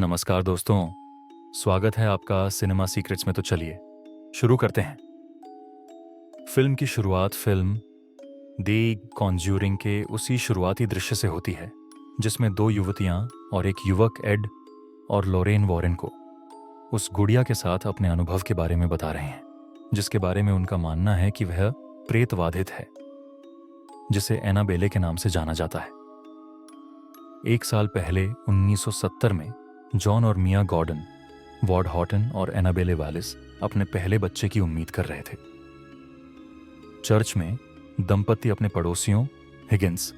नमस्कार दोस्तों, स्वागत है आपका सिनेमा सीक्रेट्स में। तो चलिए शुरू करते हैं। फिल्म की शुरुआत फिल्म दी कॉन्ज्यूरिंग के उसी शुरुआती दृश्य से होती है जिसमें दो युवतियां और एक युवक एड और लॉरेन वॉरेन को उस गुड़िया के साथ अपने अनुभव के बारे में बता रहे हैं, जिसके बारे में उनका मानना है कि वह प्रेतवाधित है, जिसे एनाबेले के नाम से जाना जाता है। एक साल पहले 1970 में जॉन और मिया गॉर्डन, वॉर्ड हॉटन और एनाबेले वालिस अपने पहले बच्चे की उम्मीद कर रहे थे। चर्च में दंपति अपने पड़ोसियों हिगिंस,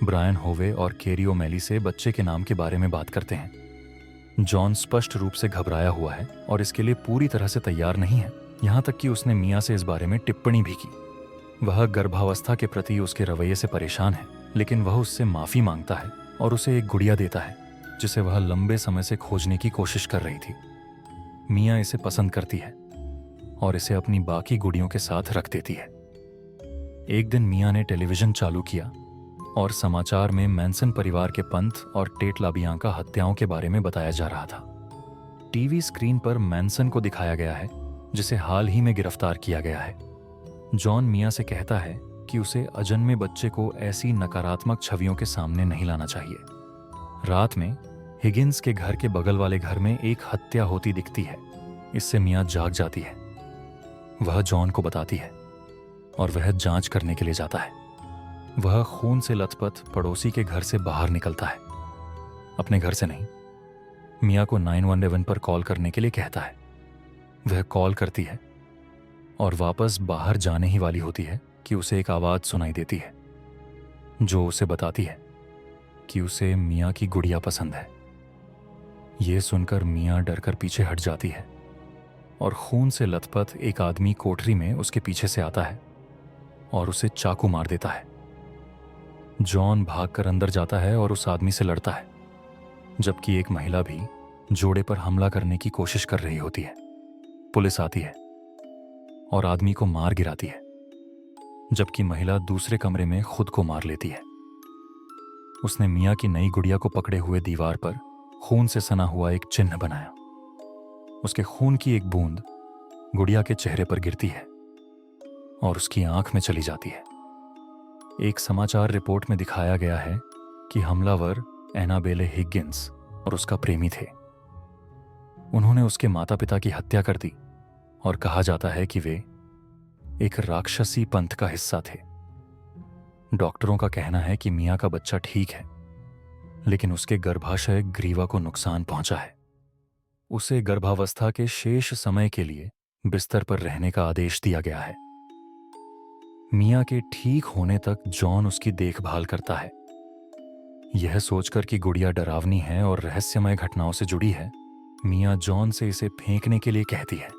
ब्रायन होवे और केरी ओमेली से बच्चे के नाम के बारे में बात करते हैं। जॉन स्पष्ट रूप से घबराया हुआ है और इसके लिए पूरी तरह से तैयार नहीं है, यहाँ तक कि उसने मिया से इस बारे में टिप्पणी भी की। वह गर्भावस्था के प्रति उसके रवैये से परेशान है, लेकिन वह उससे माफी मांगता है और उसे एक गुड़िया देता है जिसे वह लंबे समय से खोजने की कोशिश कर रही थी। मिया इसे पसंद करती है और इसे अपनी बाकी गुड़ियों के साथ रख देती है। एक दिन मिया ने टेलीविजन चालू किया और समाचार में मैनसन परिवार के पंथ और टेट लाबियांका हत्याओं के बारे में बताया जा रहा था। टीवी स्क्रीन पर मैनसन को दिखाया गया है, जिसे हाल ही में गिरफ्तार किया गया है। जॉन मिया से कहता है कि उसे अजन्मे बच्चे को ऐसी नकारात्मक छवियों के सामने नहीं लाना चाहिए। रात में हिगिंस के घर के बगल वाले घर में एक हत्या होती दिखती है। इससे मिया जाग जाती है। वह जॉन को बताती है और वह जांच करने के लिए जाता है। वह खून से लथपथ पड़ोसी के घर से बाहर निकलता है, अपने घर से नहीं। मिया को 911 पर कॉल करने के लिए कहता है। वह कॉल करती है और वापस बाहर जाने ही वाली होती है कि उसे एक आवाज सुनाई देती है जो उसे बताती है कि उसे मिया की गुड़िया पसंद है। यह सुनकर मिया डरकर पीछे हट जाती है और खून से लथपथ एक आदमी कोठरी में उसके पीछे से आता है और उसे चाकू मार देता है। जॉन भागकर अंदर जाता है और उस आदमी से लड़ता है, जबकि एक महिला भी जोड़े पर हमला करने की कोशिश कर रही होती है। पुलिस आती है और आदमी को मार गिराती है, जबकि महिला दूसरे कमरे में खुद को मार लेती है। उसने मिया की नई गुड़िया को पकड़े हुए दीवार पर खून से सना हुआ एक चिन्ह बनाया। उसके खून की एक बूंद गुड़िया के चेहरे पर गिरती है और उसकी आंख में चली जाती है। एक समाचार रिपोर्ट में दिखाया गया है कि हमलावर एनाबेले हिगिंस और उसका प्रेमी थे। उन्होंने उसके माता पिता की हत्या कर दी और कहा जाता है कि वे एक राक्षसी पंथ का हिस्सा थे। डॉक्टरों का कहना है कि मिया का बच्चा ठीक है, लेकिन उसके गर्भाशय ग्रीवा को नुकसान पहुंचा है। उसे गर्भावस्था के शेष समय के लिए बिस्तर पर रहने का आदेश दिया गया है। मिया के ठीक होने तक जॉन उसकी देखभाल करता है। यह सोचकर कि गुड़िया डरावनी है और रहस्यमय घटनाओं से जुड़ी है, मिया जॉन से इसे फेंकने के लिए कहती है।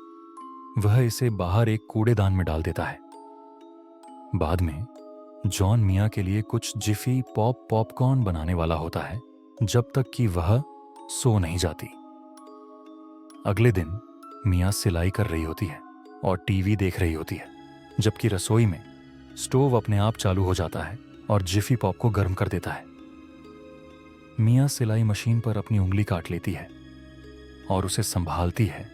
वह इसे बाहर एक कूड़ेदान में डाल देता है। बाद में जॉन मिया के लिए कुछ जिफी पॉपकॉर्न बनाने वाला होता है, जब तक कि वह सो नहीं जाती। अगले दिन मिया सिलाई कर रही होती है और टीवी देख रही होती है, जबकि रसोई में स्टोव अपने आप चालू हो जाता है और जिफी पॉप को गर्म कर देता है। मिया सिलाई मशीन पर अपनी उंगली काट लेती है और उसे संभालती है।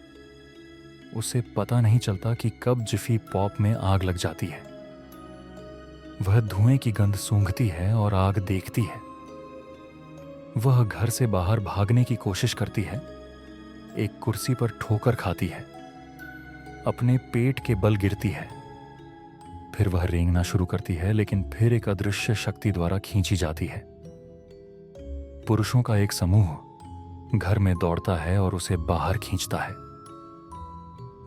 उसे पता नहीं चलता कि कब जिफी पॉप में आग लग जाती है। वह धुएं की गंध सूंघती है और आग देखती है। वह घर से बाहर भागने की कोशिश करती है, एक कुर्सी पर ठोकर खाती है, अपने पेट के बल गिरती है। फिर वह रेंगना शुरू करती है, लेकिन फिर एक अदृश्य शक्ति द्वारा खींची जाती है। पुरुषों का एक समूह घर में दौड़ता है और उसे बाहर खींचता है।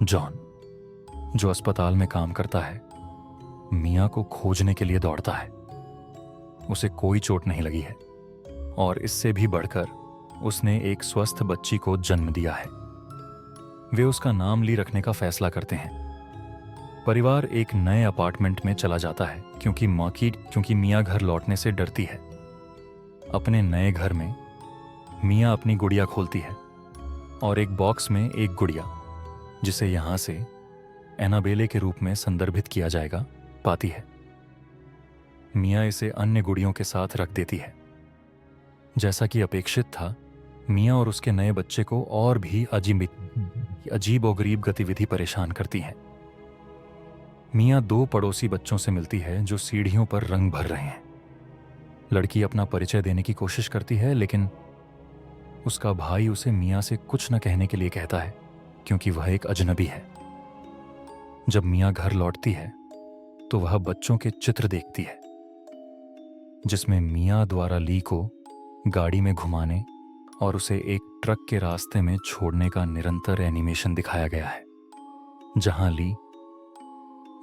जॉन, जो अस्पताल में काम करता है, मिया को खोजने के लिए दौड़ता है। उसे कोई चोट नहीं लगी है और इससे भी बढ़कर उसने एक स्वस्थ बच्ची को जन्म दिया है। वे उसका नाम ली रखने का फैसला करते हैं। परिवार एक नए अपार्टमेंट में चला जाता है क्योंकि मिया घर लौटने से डरती है। अपने नए घर में मिया अपनी गुड़िया खोलती है और एक बॉक्स में एक गुड़िया, जिसे यहां से एनाबेले के रूप में संदर्भित किया जाएगा, पाती है। मिया इसे अन्य गुड़ियों के साथ रख देती है। जैसा कि अपेक्षित था, मियाँ और उसके नए बच्चे को और भी अजीबोगरीब गतिविधि परेशान करती हैं। मियाँ दो पड़ोसी बच्चों से मिलती है जो सीढ़ियों पर रंग भर रहे हैं। लड़की अपना परिचय देने की कोशिश करती है, लेकिन उसका भाई उसे मियाँ से कुछ न कहने के लिए कहता है क्योंकि वह एक अजनबी है। जब मियाँ घर लौटती है तो वह बच्चों के चित्र देखती है जिसमें मियाँ द्वारा ली को गाड़ी में घुमाने और उसे एक ट्रक के रास्ते में छोड़ने का निरंतर एनिमेशन दिखाया गया है, जहां ली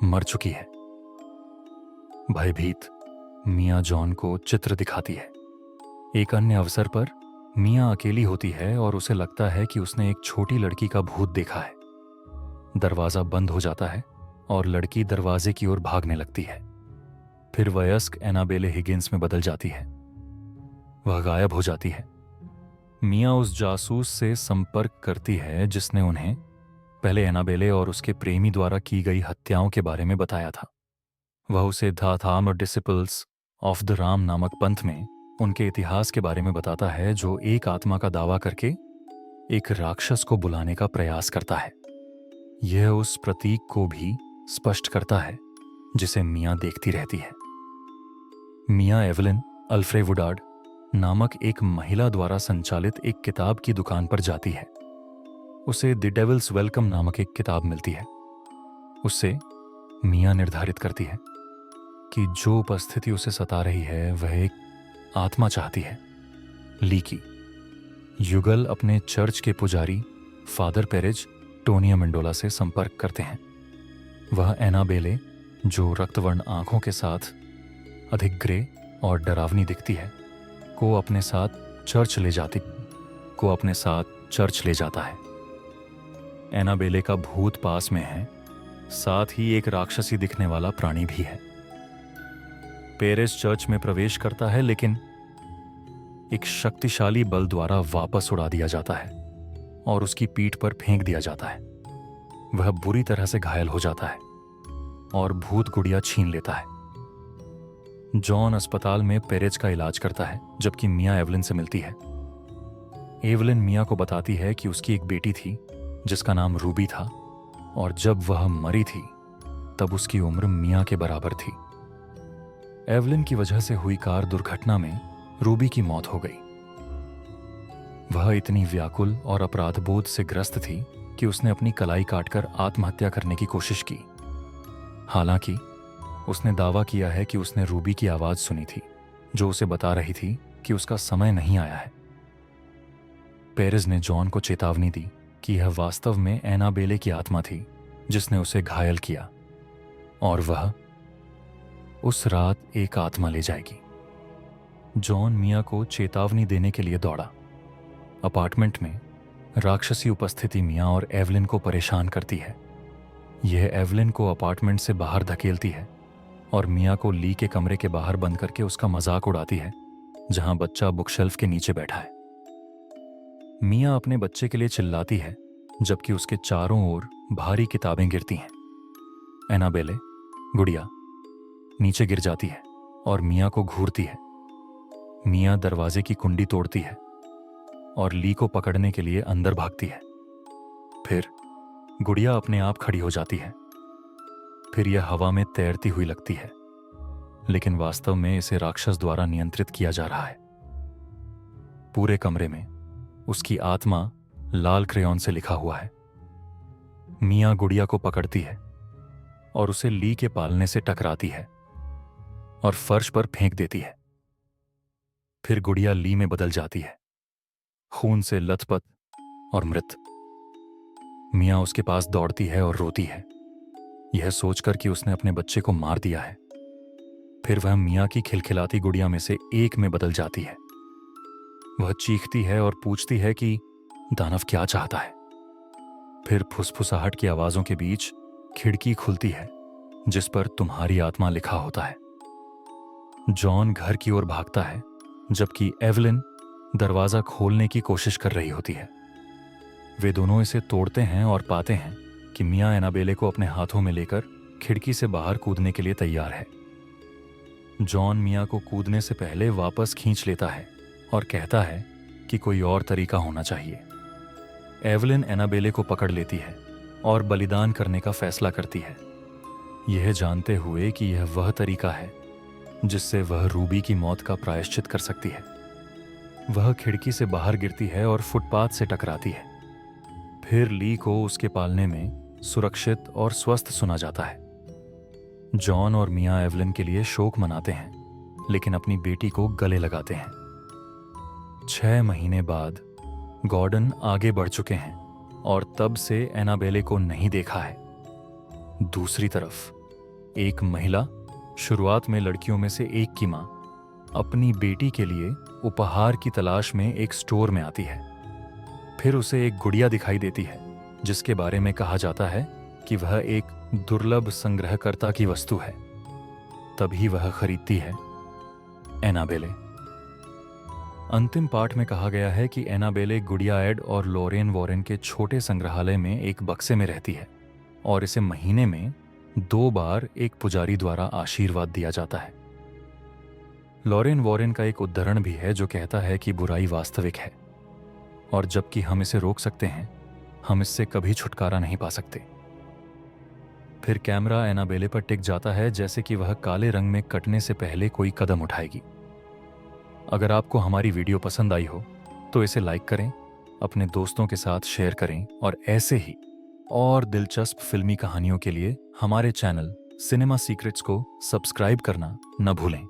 मर चुकी है। भयभीत मियाँ जॉन को चित्र दिखाती है। एक अन्य अवसर पर मियाँ अकेली होती है और उसे लगता है कि उसने एक छोटी लड़की का भूत देखा है। दरवाजा बंद हो जाता है और लड़की दरवाजे की ओर भागने लगती है। फिर वयस्क एनाबेले हिगिंस में बदल जाती है। वह गायब हो जाती है। मियाँ उस जासूस से संपर्क करती है जिसने उन्हें पहले एनाबेले और उसके प्रेमी द्वारा की गई हत्याओं के बारे में बताया था। वह उसे द थार्मर डिसिपल्स ऑफ द राम नामक पंथ में उनके इतिहास के बारे में बताता है, जो एक आत्मा का दावा करके एक राक्षस को बुलाने का प्रयास करता है। यह उस प्रतीक को भी स्पष्ट करता है जिसे मियाँ देखती रहती है। मियाँ एवलिन अल्फ्रे वुडार्ड नामक एक महिला द्वारा संचालित एक किताब की दुकान पर जाती है। उसे द डेविल्स वेलकम नामक एक किताब मिलती है। उससे मियाँ निर्धारित करती है कि जो उपस्थिति उसे सता रही है वह एक आत्मा चाहती है, ली की। युगल अपने चर्च के पुजारी फादर पेरेज टोनिया मेंडोला से संपर्क करते हैं। वह एनाबेले, जो रक्तवर्ण आंखों के साथ अधिक ग्रे और डरावनी दिखती है, को अपने साथ चर्च ले जाता है। एनाबेले का भूत पास में है, साथ ही एक राक्षसी दिखने वाला प्राणी भी है। पेरेस चर्च में प्रवेश करता है, लेकिन एक शक्तिशाली बल द्वारा वापस उड़ा दिया जाता है और उसकी पीठ पर फेंक दिया जाता है। वह बुरी तरह से घायल हो जाता है और भूत गुड़िया छीन लेता है। जॉन अस्पताल में पेरेज का इलाज करता है, जबकि मियाँ एवलिन से मिलती है। एवलिन मियाँ को बताती है कि उसकी एक बेटी थी जिसका नाम रूबी था, और जब वह मरी थी तब उसकी उम्र मियाँ के बराबर थी। एवलिन की वजह से हुई कार दुर्घटना में रूबी की मौत हो गई। वह इतनी व्याकुल और अपराधबोध से ग्रस्त थी कि उसने अपनी कलाई काटकर आत्महत्या करने की कोशिश की। हालांकि उसने दावा किया है कि उसने रूबी की आवाज सुनी थी, जो उसे बता रही थी कि उसका समय नहीं आया है। पेरेज ने जॉन को चेतावनी दी कि यह वास्तव में एनाबेले की आत्मा थी जिसने उसे घायल किया, और वह उस रात एक आत्मा ले जाएगी। जॉन मियाँ को चेतावनी देने के लिए दौड़ा। अपार्टमेंट में राक्षसी उपस्थिति मियाँ और एवलिन को परेशान करती है। यह एवलिन को अपार्टमेंट से बाहर धकेलती है और मियाँ को ली के कमरे के बाहर बंद करके उसका मजाक उड़ाती है, जहां बच्चा बुकशेल्फ के नीचे बैठा है। मियाँ अपने बच्चे के लिए चिल्लाती है, जबकि उसके चारों ओर भारी किताबें गिरती हैं। एनाबेले, गुड़िया, नीचे गिर जाती है और मियाँ को घूरती है। मियाँ दरवाजे की कुंडी तोड़ती है और ली को पकड़ने के लिए अंदर भागती है। फिर गुड़िया अपने आप खड़ी हो जाती है। फिर यह हवा में तैरती हुई लगती है, लेकिन वास्तव में इसे राक्षस द्वारा नियंत्रित किया जा रहा है। पूरे कमरे में उसकी आत्मा लाल क्रेयॉन से लिखा हुआ है। मियाँ गुड़िया को पकड़ती है और उसे ली के पालने से टकराती है और फर्श पर फेंक देती है। फिर गुड़िया ली में बदल जाती है, खून से लथपथ और मृत। मियाँ उसके पास दौड़ती है और रोती है, यह सोचकर कि उसने अपने बच्चे को मार दिया है। फिर वह मियाँ की खिलखिलाती गुड़िया में से एक में बदल जाती है। वह चीखती है और पूछती है कि दानव क्या चाहता है। फिर फुसफुसाहट की आवाजों के बीच खिड़की खुलती है जिस पर तुम्हारी आत्मा लिखा होता है। जॉन घर की ओर भागता है, जबकि एवलिन दरवाजा खोलने की कोशिश कर रही होती है। वे दोनों इसे तोड़ते हैं और पाते हैं कि मियाँ एनाबेले को अपने हाथों में लेकर खिड़की से बाहर कूदने के लिए तैयार है। जॉन मियाँ को कूदने से पहले वापस खींच लेता है और कहता है कि कोई और तरीका होना चाहिए। एवलिन एनाबेले को पकड़ लेती है और बलिदान करने का फैसला करती है, यह जानते हुए कि यह वह तरीका है जिससे वह रूबी की मौत का प्रायश्चित कर सकती है। वह खिड़की से बाहर गिरती है और फुटपाथ से टकराती है। फिर ली को उसके पालने में सुरक्षित और स्वस्थ सुना जाता है। जॉन और मिया एवलिन के लिए शोक मनाते हैं, लेकिन अपनी बेटी को गले लगाते हैं। 6 महीने बाद गॉर्डन आगे बढ़ चुके हैं और तब से एनाबेले को नहीं देखा है। दूसरी तरफ एक महिला, शुरुआत में लड़कियों में से एक की मां, अपनी बेटी के लिए उपहार की तलाश में एक स्टोर में आती है। फिर उसे एक गुड़िया दिखाई देती है जिसके बारे में कहा जाता है कि वह एक दुर्लभ संग्रहकर्ता की वस्तु है। तभी वह खरीदती है एनाबेले। अंतिम पाठ में कहा गया है कि एनाबेले गुड़िया एड और लॉरेन वॉरेन के छोटे संग्रहालय में एक बक्से में रहती है और इसे महीने में 2 बार एक पुजारी द्वारा आशीर्वाद दिया जाता है। लॉरेन वॉरेन का एक उद्धरण भी है जो कहता है कि बुराई वास्तविक है और जबकि हम इसे रोक सकते हैं, हम इससे कभी छुटकारा नहीं पा सकते। फिर कैमरा एनाबेले पर टिक जाता है जैसे कि वह काले रंग में कटने से पहले कोई कदम उठाएगी। अगर आपको हमारी वीडियो पसंद आई हो तो इसे लाइक करें, अपने दोस्तों के साथ शेयर करें और ऐसे ही और दिलचस्प फिल्मी कहानियों के लिए हमारे चैनल सिनेमा सीक्रेट्स को सब्सक्राइब करना न भूलें।